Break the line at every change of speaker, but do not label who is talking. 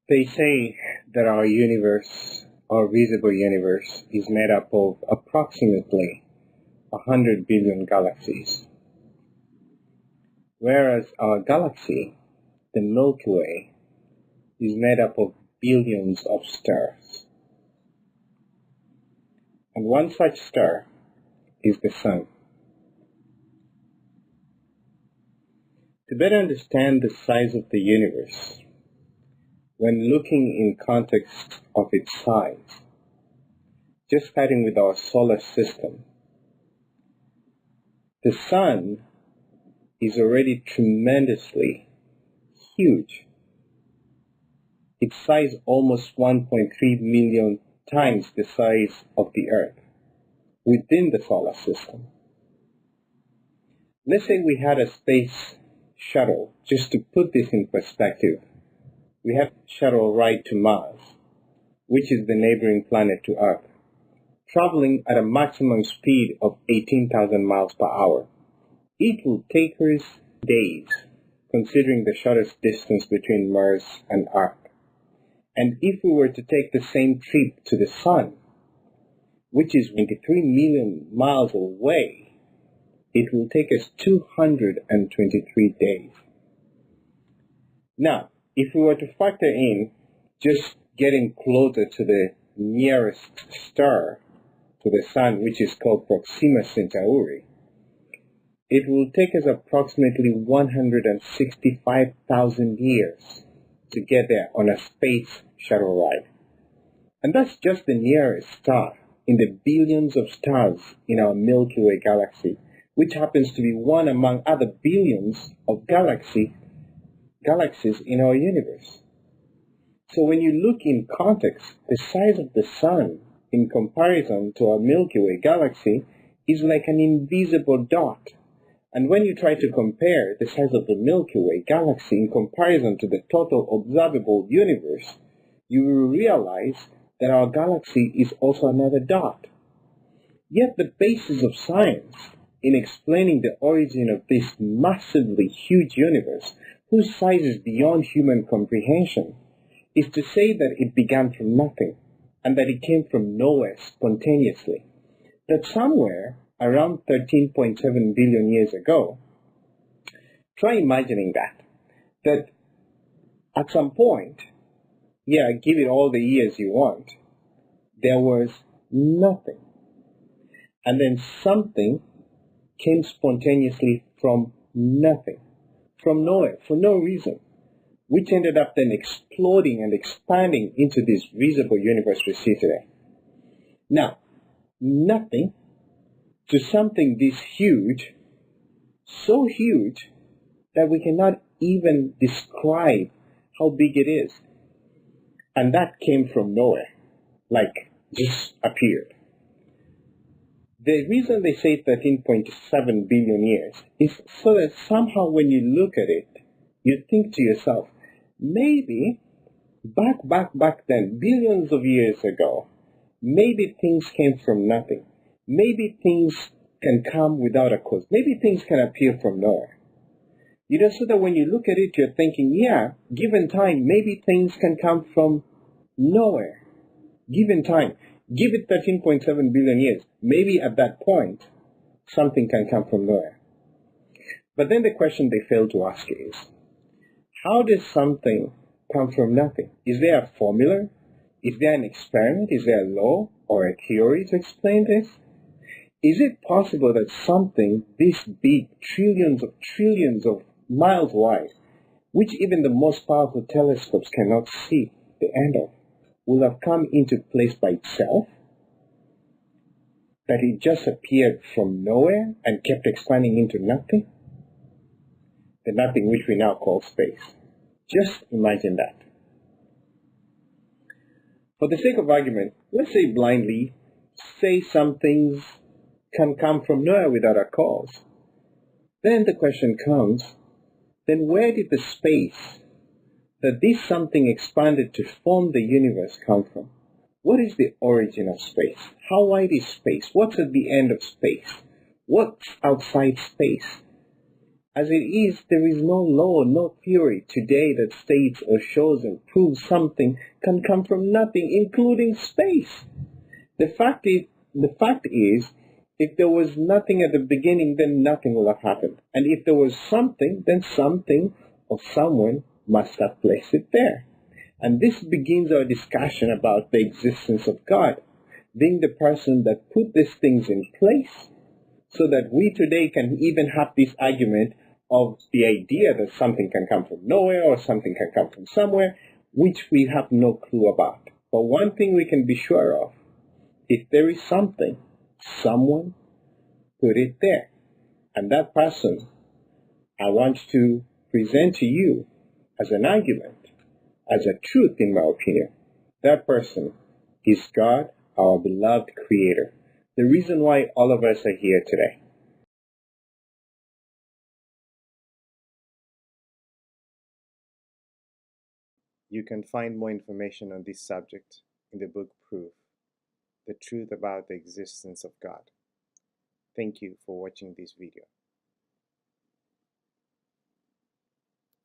They say that our universe, our visible universe, is made up of approximately 100 billion galaxies, whereas our galaxy, the Milky Way, is made up of billions of stars. And one such star is the Sun. To better understand the size of the universe, when looking in context of its size, just starting with our solar system, the Sun is already tremendously huge. Its size almost 1.3 million times the size of the Earth within the solar system. Let's say we had a space shuttle, just to put this in perspective. We have a shuttle ride to Mars, which is the neighboring planet to Earth, traveling at a maximum speed of 18,000 miles per hour. It will take us days, considering the shortest distance between Mars and Earth. And if we were to take the same trip to the Sun, which is 23 million miles away, it will take us 223 days. Now, if we were to factor in just getting closer to the nearest star to the Sun, which is called Proxima Centauri, it will take us approximately 165,000 years to get there on a space shuttle ride. And that's just the nearest star in the billions of stars in our Milky Way galaxy, which happens to be one among other billions of galaxies in our universe. So when you look in context, the size of the Sun in comparison to our Milky Way galaxy is like an invisible dot. And when you try to compare the size of the Milky Way galaxy in comparison to the total observable universe, you will realize that our galaxy is also another dot. Yet the basis of science in explaining the origin of this massively huge universe, whose size is beyond human comprehension, is to say that it began from nothing, and that it came from nowhere spontaneously. That somewhere around 13.7 billion years ago, try imagining that at some point, give it all the years you want, there was nothing. And then something came spontaneously from nothing, from nowhere, for no reason, which ended up then exploding and expanding into this visible universe we see today. Now, nothing to something this huge, so huge that we cannot even describe how big it is. And that came from nowhere, like just appeared. The reason they say 13.7 billion years is so that somehow when you look at it, you think to yourself, maybe back then, billions of years ago, maybe things came from nothing. Maybe things can come without a cause. Maybe things can appear from nowhere. So that when you look at it, you're thinking, given time, maybe things can come from nowhere. Given time. Give it 13.7 billion years. Maybe at that point, something can come from nowhere. But then the question they fail to ask is, how does something come from nothing? Is there a formula? Is there an experiment? Is there a law or a theory to explain this? Is it possible that something this big, trillions of miles wide, which even the most powerful telescopes cannot see the end of, will have come into place by itself? That it just appeared from nowhere and kept expanding into nothing? The nothing which we now call space. Just imagine that. For the sake of argument, let's say blindly, say some things can come from nowhere without a cause. Then the question comes, then where did the space that this something expanded to form the universe come from? What is the origin of space? How wide is space? What's at the end of space? What's outside space? As it is, there is no law, no theory today that states or shows and proves something can come from nothing, including space. The fact is, if there was nothing at the beginning, then nothing will have happened. And if there was something, then something or someone must have placed it there. And this begins our discussion about the existence of God, being the person that put these things in place, so that we today can even have this argument of the idea that something can come from nowhere or something can come from somewhere, which we have no clue about. But one thing we can be sure of, if there is something, someone put it there. And that person, I want to present to you as an argument, as a truth in my opinion. That person is God, our beloved Creator. The reason why all of us are here today.
You can find more information on this subject in the book Proof, the truth about the existence of God. Thank you for watching this video.